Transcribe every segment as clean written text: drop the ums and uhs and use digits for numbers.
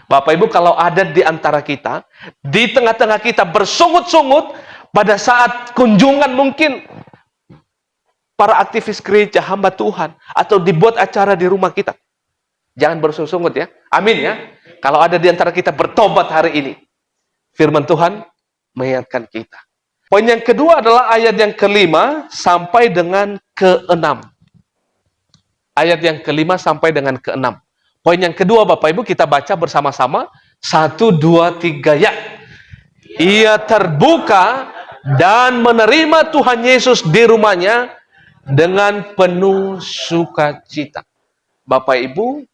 Bapak Ibu, kalau ada di antara kita, di tengah-tengah kita bersungut-sungut pada saat kunjungan mungkin para aktivis gereja, hamba Tuhan, atau dibuat acara di rumah kita. Jangan bersungut-sungut ya. Amin ya. Kalau ada di antara kita bertobat hari ini, firman Tuhan mengingatkan kita. Poin yang kedua adalah ayat yang kelima sampai dengan keenam. Ayat yang kelima sampai dengan keenam. Poin yang kedua, Bapak Ibu, kita baca bersama-sama. 1, 2, 3, ya. Ia terbuka dan menerima Tuhan Yesus di rumahnya dengan penuh sukacita. Bapak Ibu,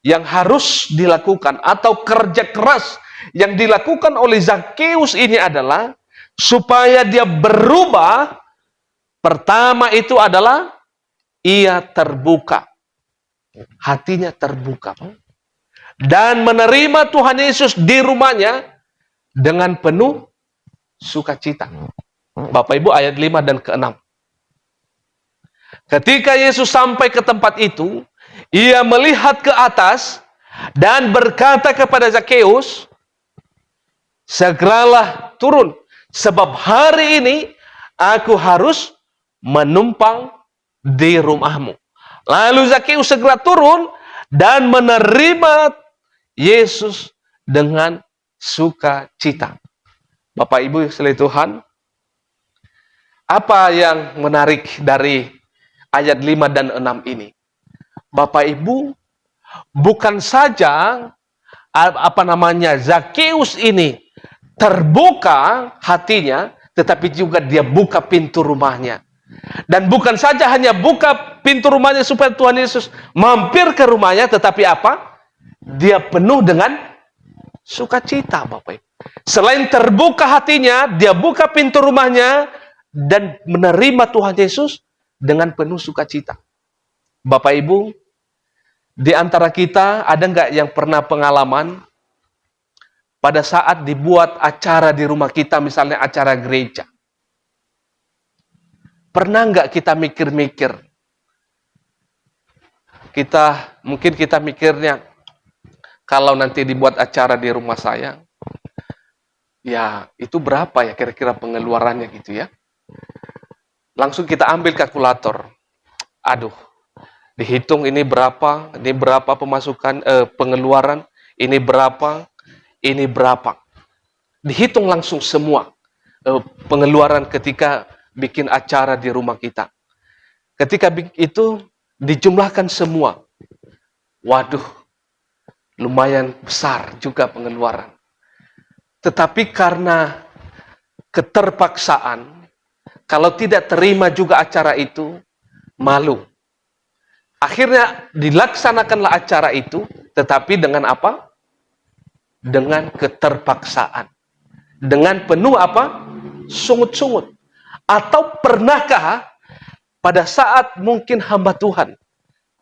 yang harus dilakukan atau kerja keras yang dilakukan oleh Zakheus ini adalah supaya dia berubah. Pertama itu adalah ia terbuka. Hatinya terbuka. Dan menerima Tuhan Yesus di rumahnya dengan penuh sukacita. Bapak Ibu, ayat 5 dan ke-6. Ketika Yesus sampai ke tempat itu, ia melihat ke atas dan berkata kepada Zakheus, segeralah turun, sebab hari ini aku harus menumpang di rumahmu. Lalu Zakheus segera turun dan menerima Yesus dengan sukacita. Bapak Ibu sekalian Tuhan, apa yang menarik dari ayat 5 dan 6 ini? Bapak Ibu, bukan saja Zakheus ini terbuka hatinya, tetapi juga dia buka pintu rumahnya. Dan bukan saja hanya buka pintu rumahnya supaya Tuhan Yesus mampir ke rumahnya, tetapi apa? Dia penuh dengan sukacita, Bapak Ibu. Selain terbuka hatinya, dia buka pintu rumahnya dan menerima Tuhan Yesus dengan penuh sukacita. Bapak Ibu, di antara kita ada nggak yang pernah pengalaman pada saat dibuat acara di rumah kita, misalnya acara gereja? Pernah nggak kita mikir-mikir? Mungkin kita mikirnya, kalau nanti dibuat acara di rumah saya, ya itu berapa ya kira-kira pengeluarannya gitu ya. Langsung kita ambil kalkulator. Aduh, dihitung ini berapa pemasukan, pengeluaran, ini berapa. Dihitung langsung semua pengeluaran ketika bikin acara di rumah kita. Ketika itu dijumlahkan semua. Waduh, lumayan besar juga pengeluaran. Tetapi karena keterpaksaan, kalau tidak terima juga acara itu, malu. Akhirnya dilaksanakanlah acara itu, tetapi dengan apa? Dengan keterpaksaan. Dengan penuh apa? Sungut-sungut. Atau pernahkah pada saat mungkin hamba Tuhan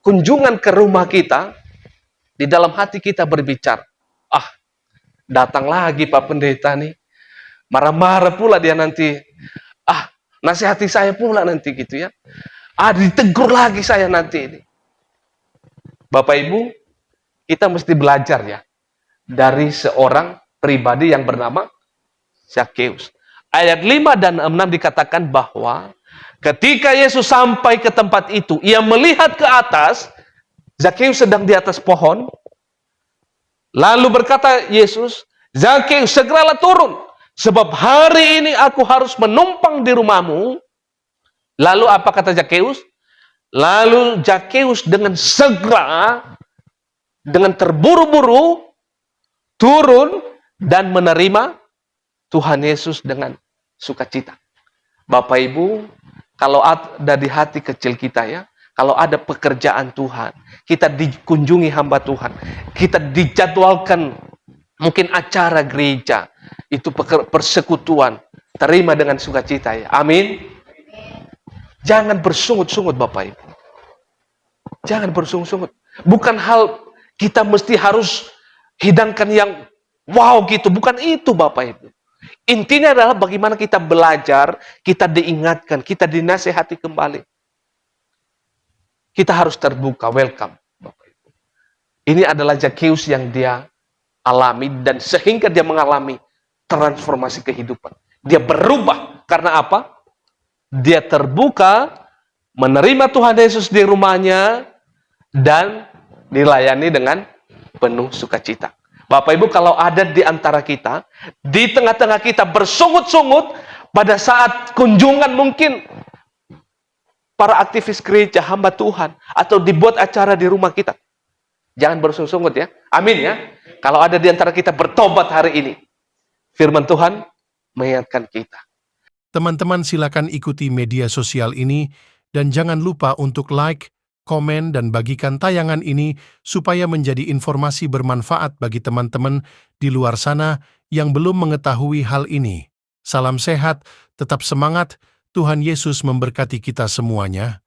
kunjungan ke rumah kita, di dalam hati kita berbicara, datang lagi Pak Pendeta nih, marah-marah pula dia nanti, nasihati saya pula nanti gitu ya, ditegur lagi saya nanti ini. Bapak Ibu, kita mesti belajar ya dari seorang pribadi yang bernama Zakheus. Ayat 5 dan 6 dikatakan bahwa ketika Yesus sampai ke tempat itu, ia melihat ke atas, Zakheus sedang di atas pohon, lalu berkata Yesus, Zakheus segeralah turun, sebab hari ini aku harus menumpang di rumahmu. Lalu apa kata Zakheus? Lalu Zakheus dengan segera, dengan terburu-buru, turun dan menerima Tuhan Yesus dengan sukacita. Bapak Ibu, kalau ada di hati kecil kita ya, kalau ada pekerjaan Tuhan, kita dikunjungi hamba Tuhan, kita dijadwalkan mungkin acara gereja, itu persekutuan, terima dengan sukacita ya. Amin. Jangan bersungut-sungut Bapak Ibu. Jangan bersungut-sungut. Bukan hal kita mesti harus hidangkan yang wow gitu, bukan itu Bapak Ibu. Intinya adalah bagaimana kita belajar, kita diingatkan, kita dinasehati kembali. Kita harus terbuka, welcome Bapak Ibu. Ini adalah Zakheus yang dia alami, dan sehingga dia mengalami transformasi kehidupan. Dia berubah karena apa? Dia terbuka menerima Tuhan Yesus di rumahnya dan dilayani dengan penuh sukacita. Bapak Ibu, kalau ada di antara kita, di tengah-tengah kita bersungut-sungut pada saat kunjungan mungkin para aktivis gereja, hamba Tuhan, atau dibuat acara di rumah kita, jangan bersungut-sungut ya. Amin ya. Kalau ada di antara kita bertobat hari ini, firman Tuhan mengingatkan kita. Teman-teman silakan ikuti media sosial ini dan jangan lupa untuk like, komen, dan bagikan tayangan ini supaya menjadi informasi bermanfaat bagi teman-teman di luar sana yang belum mengetahui hal ini. Salam sehat, tetap semangat, Tuhan Yesus memberkati kita semuanya.